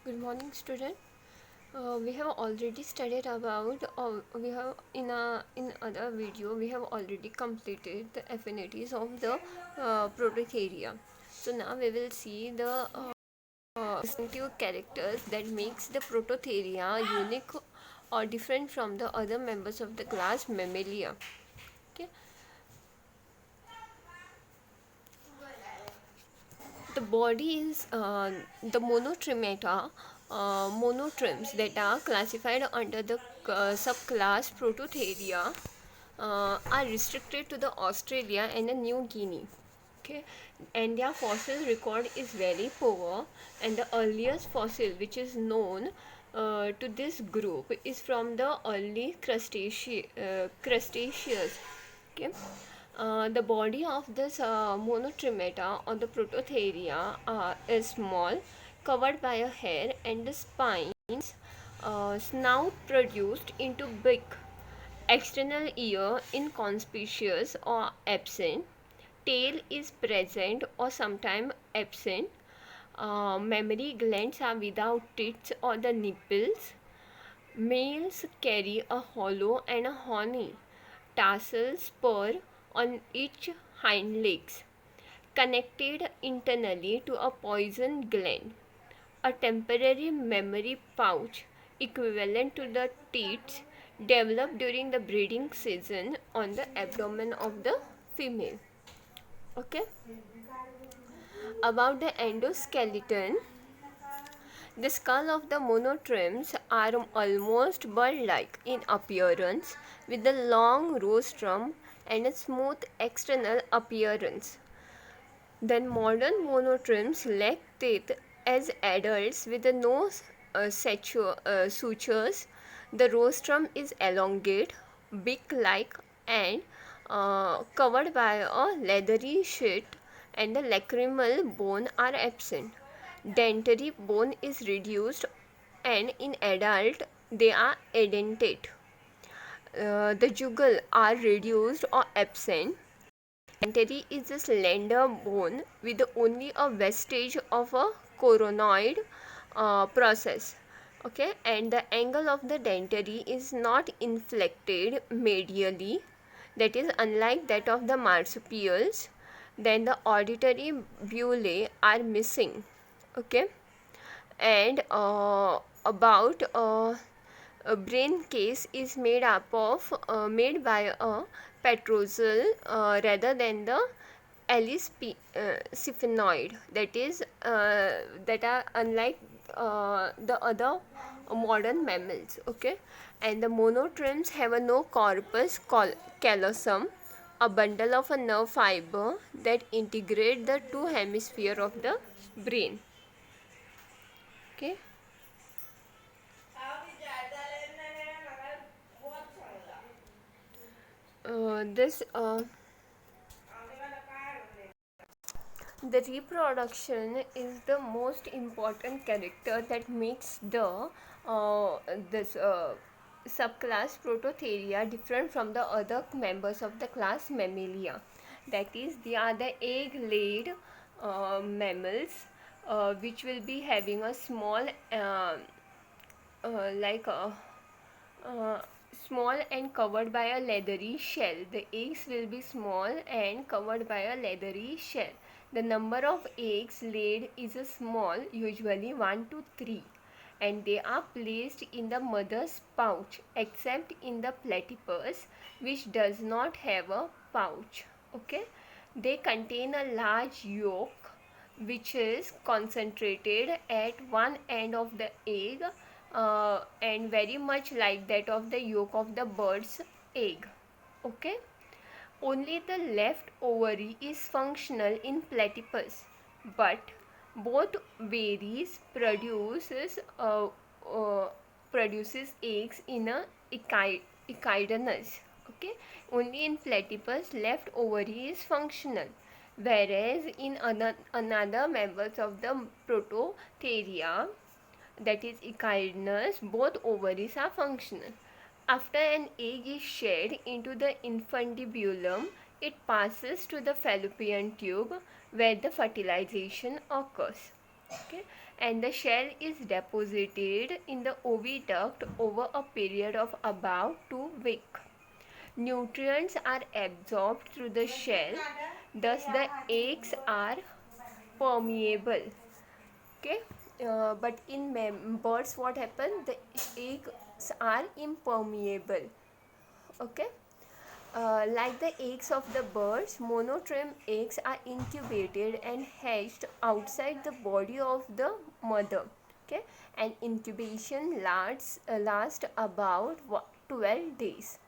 Good morning, student. We have already studied about. We have in other video we have already completed the affinities of the prototheria. So now we will see the distinctive characters that makes the prototheria unique or different from the other members of the class Mammalia. Okay. The body is the monotremata, monotremes that are classified under the subclass Prototheria are restricted to the Australia and the New Guinea. Okay, and their fossil record is very poor, and the earliest fossil which is known to this group is from the early crustaceous. Okay. The body of this monotremata or the prototheria is small, covered by a hair, and the spines, snout produced into big. External ear inconspicuous or absent. Tail is present or sometimes absent. Mammary glands are without tits or the nipples. Males carry a hollow and a horny tarsal spur on each hind legs, connected internally to a poison gland. A temporary mammary pouch equivalent to the teats develop during the breeding season on the abdomen of the female. Okay. About the endoskeleton, the skull of the monotremes are almost bird-like in appearance, with a long rostrum and a smooth external appearance. Then modern monotremes lack teeth as adults with no sutures. The rostrum is elongate, beak-like, and covered by a leathery sheet, and the lacrimal bone are absent. Dentary bone is reduced, and in adult they are edentate. The jugal are reduced or absent. Dentary is a slender bone with only a vestige of a coronoid process. Okay, and the angle of the dentary is not inflected medially, that is unlike that of the marsupials. Then the auditory bullae are missing. Okay, and about a brain case is made by a petrosal rather than the syphenoid, that is that are unlike the other modern mammals. Okay, and the monotremes have a no corpus callosum, a bundle of a nerve fiber that integrate the two hemisphere of the brain. Okay. This The reproduction is the most important character that makes the this subclass Prototheria different from the other members of the class Mammalia. That is, they are the egg-laid mammals, which will be having a small like a uh, small and covered by a leathery shell. The eggs will be small and covered by a leathery shell. The number of eggs laid is a small, usually 1 to 3, and they are placed in the mother's pouch, except in the platypus, which does not have a pouch. Okay, they contain a large yolk, which is concentrated at one end of the egg, and very much like that of the yolk of the bird's egg. Okay, only the left ovary is functional in platypus, but both ovaries uh, produces eggs in a echidnas. Okay, only in platypus left ovary is functional, whereas in another members of the prototheria, that is echidnas, both ovaries are functional. After an egg is shed into the infundibulum, it passes to the fallopian tube where the fertilization occurs. Okay, and the shell is deposited in the oviduct over a period of about 2 weeks. Nutrients are absorbed through the shell, thus the eggs are permeable. Okay, but in birds, what happens? The eggs are impermeable. Okay, like the eggs of the birds, monotremes eggs are incubated and hatched outside the body of the mother. Okay, and incubation lasts about 12 days.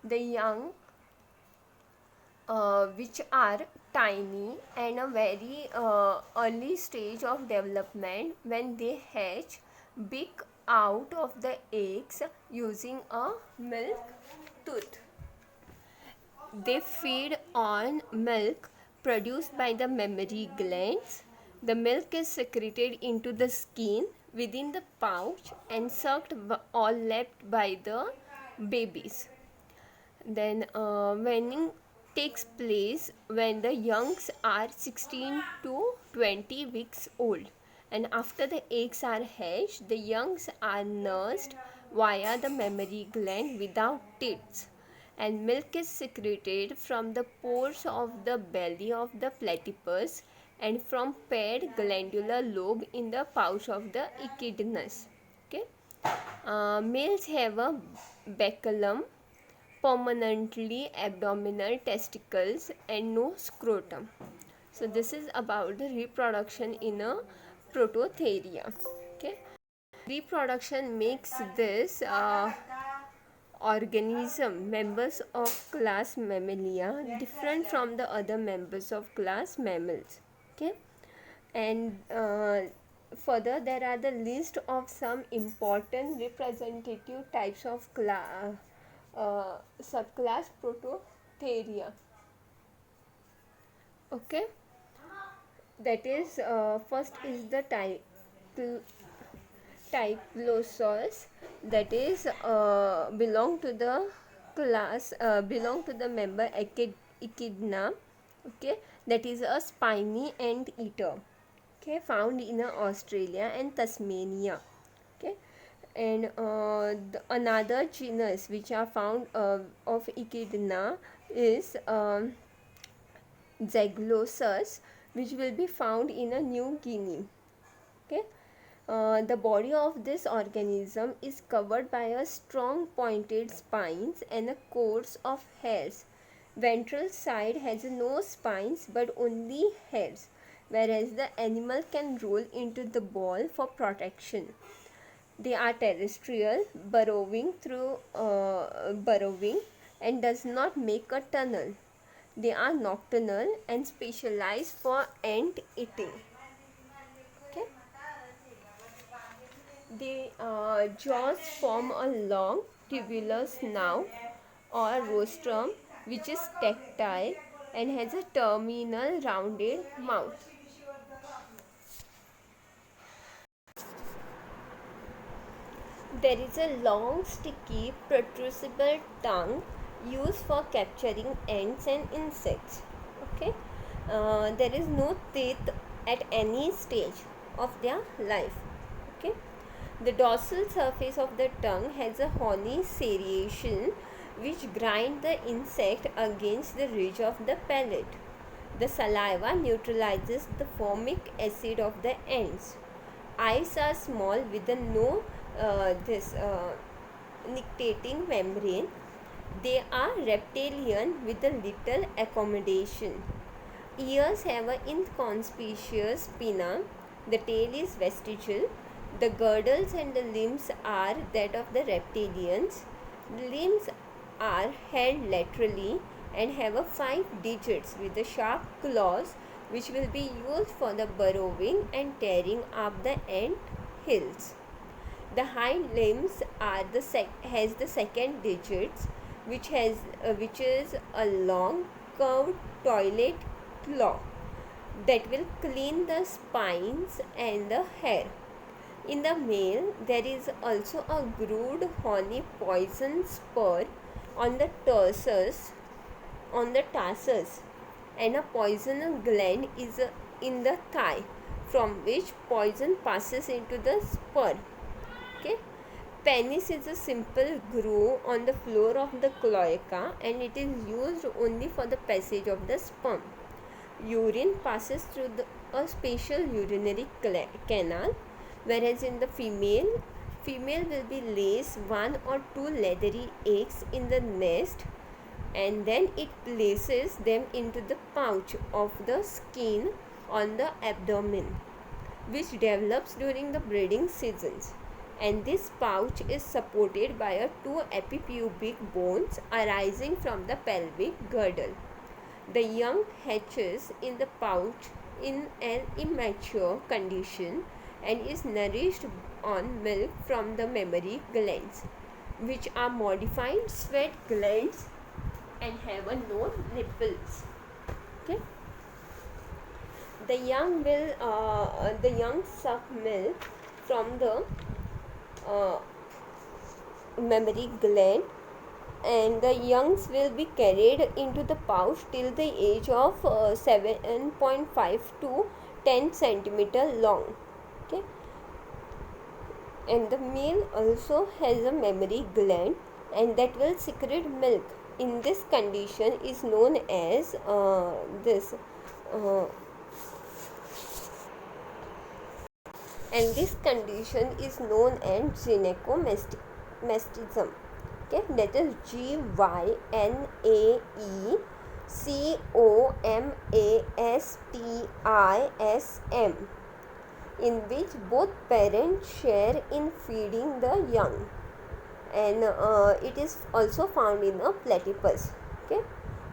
The young, which are tiny and a very early stage of development, when they hatch, beak out of the eggs using a milk tooth. They feed on milk produced by the mammary glands. The milk is secreted into the skin within the pouch and sucked or lapped by the babies. Then weaning takes place when the youngs are 16 to 20 weeks old, and after the eggs are hatched, the youngs are nursed via the mammary gland without teats, and milk is secreted from the pores of the belly of the platypus and from paired glandular lobe in the pouch of the echidnas. Okay, males have a baculum, permanently abdominal testicles, and no scrotum. So this is about the reproduction in a prototheria. Okay, reproduction makes this organism, members of class Mammalia, different from the other members of class mammals. Okay, and further there are the list of some important representative types of subclass Prototheria. Okay, that is first is the Typhlosaurus, that is belong to the class, belong to the member Echidna. Okay, that is a spiny ant eater. Okay, found in Australia and Tasmania. Okay, and another genus which are found of Echidna is Zyglosus, which will be found in a New Guinea. Okay, the body of this organism is covered by a strong pointed spines and a course of hairs. Ventral side has no spines but only hairs, whereas the animal can roll into the ball for protection. They are terrestrial, burrowing and does not make a tunnel. They are nocturnal and specialized for ant eating. Okay. The jaws form a long tubular snout or rostrum which is tactile and has a terminal rounded mouth. There is a long, sticky, protrusible tongue used for capturing ants and insects. Okay, there is no teeth at any stage of their life. Okay, the dorsal surface of the tongue has a horny serration which grind the insect against the ridge of the palate. The saliva neutralizes the formic acid of the ants. Eyes are small with a no this nictitating membrane. They are reptilian with a little accommodation. Ears have an inconspicuous pinna. The tail is vestigial. The girdles and the limbs are that of the reptilians. The limbs are held laterally and have a 5 digits with the sharp claws which will be used for the burrowing and tearing up the ant hills. The hind limbs are has the second digits which is a long curved toilet claw that will clean the spines and the hair. In the male, there is also a grooved horny poison spur on the tarsus, and a poisonous gland is in the thigh from which poison passes into the sperm. Okay. Penis is a simple groove on the floor of the cloaca, and it is used only for the passage of the sperm. Urine passes through a special urinary canal, whereas in the female will be lays one or two leathery eggs in the nest, and then it places them into the pouch of the skin on the abdomen, which develops during the breeding seasons. And this pouch is supported by two epipubic bones arising from the pelvic girdle. The young hatches in the pouch in an immature condition and is nourished on milk from the mammary glands, which are modified sweat glands and have no nipples. Okay. The young suck milk from the mammary gland, and the youngs will be carried into the pouch till the age of 7.5 to 10 centimeter long. Okay. And the male also has a mammary gland, and that will secrete milk. In this condition is known as gynecomastism. Okay, that is gynecomastism, in which both parents share in feeding the young, and it is also found in a platypus. Okay,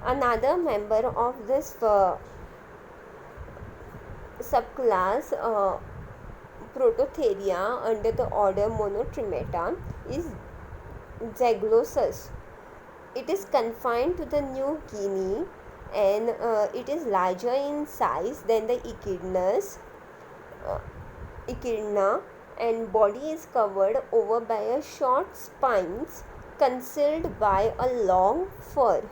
another member of this subclass Prototheria under the order Monotremata is Zyglosus. It is confined to the New Guinea, and it is larger in size than the echidna, and body is covered over by a short spines concealed by a long fur.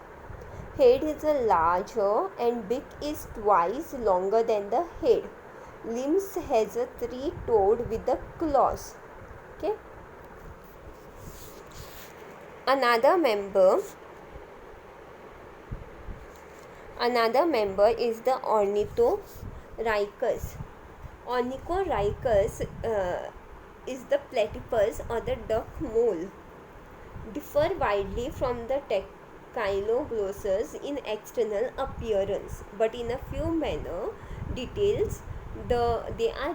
Head is larger and beak is twice longer than the head. Limbs has a three-toed with the claws. Okay. Another member is the Ornithorhynchus. Ornithorhynchus is the platypus or the duck mole. Differ widely from the Tachyloglossus in external appearance, but in a few minor details they are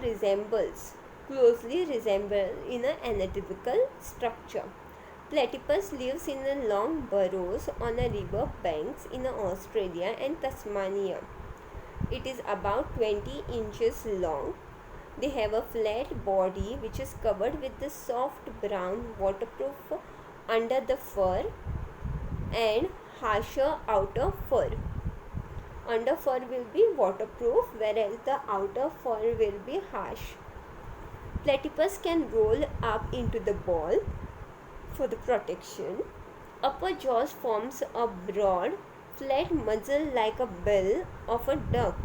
closely resemble in an anatomical structure. Platypus lives in long burrows on river banks in Australia and Tasmania. It is about 20 inches long. They have a flat body which is covered with the soft brown waterproof under the fur and harsher outer fur. Under fur will be waterproof, whereas the outer fur will be harsh. Platypus can roll up into the ball for the protection. Upper jaws forms a broad, flat muzzle like a bill of a duck.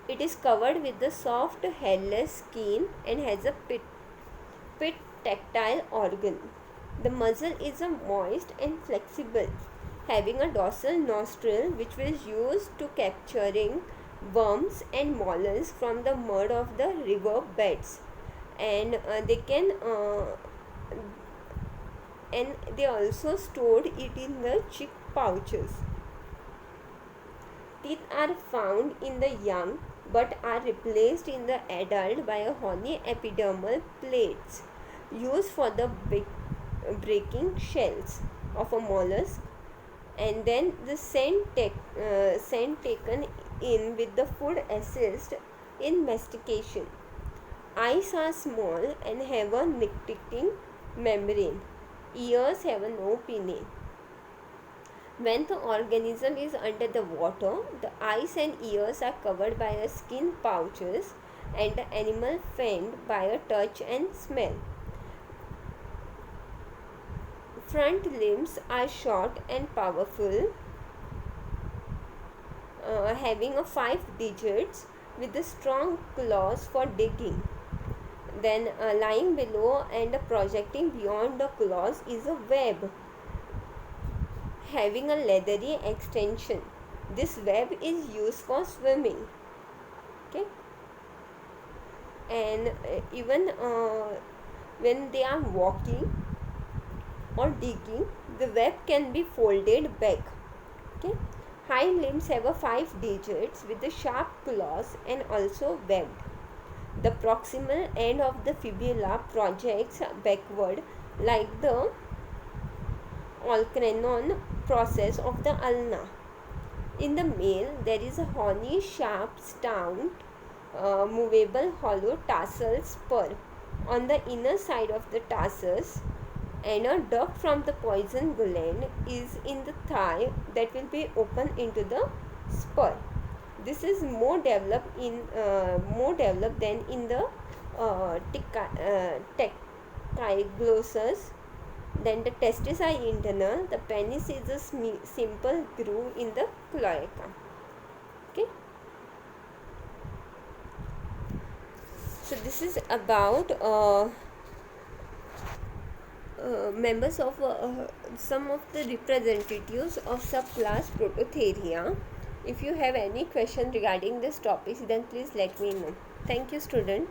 It is covered with the soft hairless skin and has a pit tactile organ. The muzzle is moist and flexible, having a dorsal nostril which was used to capturing worms and mollusks from the mud of the river beds, and they also stored it in the cheek pouches. Teeth are found in the young but are replaced in the adult by a horny epidermal plates used for the breaking shells of a mollusk, and then the scent taken in with the food assists in mastication. Eyes are small and have a nictitating membrane. Ears have no pinnae. When the organism is under the water, the eyes and ears are covered by a skin pouches and the animal fanned by a touch and smell. Front limbs are short and powerful, having 5 digits with the strong claws for digging. Then lying below and projecting beyond the claws is a web having a leathery extension. This web is used for swimming. Okay, and even when they are walking or digging, the web can be folded back. Okay, hind limbs have a 5 digits with the sharp claws and also webbed. The proximal end of the fibula projects backward like the Olcranon process of the ulna. In the male, there is a horny, sharp, stout, movable, hollow tarsal spur on the inner side of the tarsus, and a duct from the poison gland is in the thigh that will be open into the spur. This is more developed than in the tetraglossus. Then the testis are internal. The penis is a simple groove in the cloaca. Okay. So this is about members of some of the representatives of subclass Prototheria. If you have any question regarding this topic, then please let me know. Thank you, student.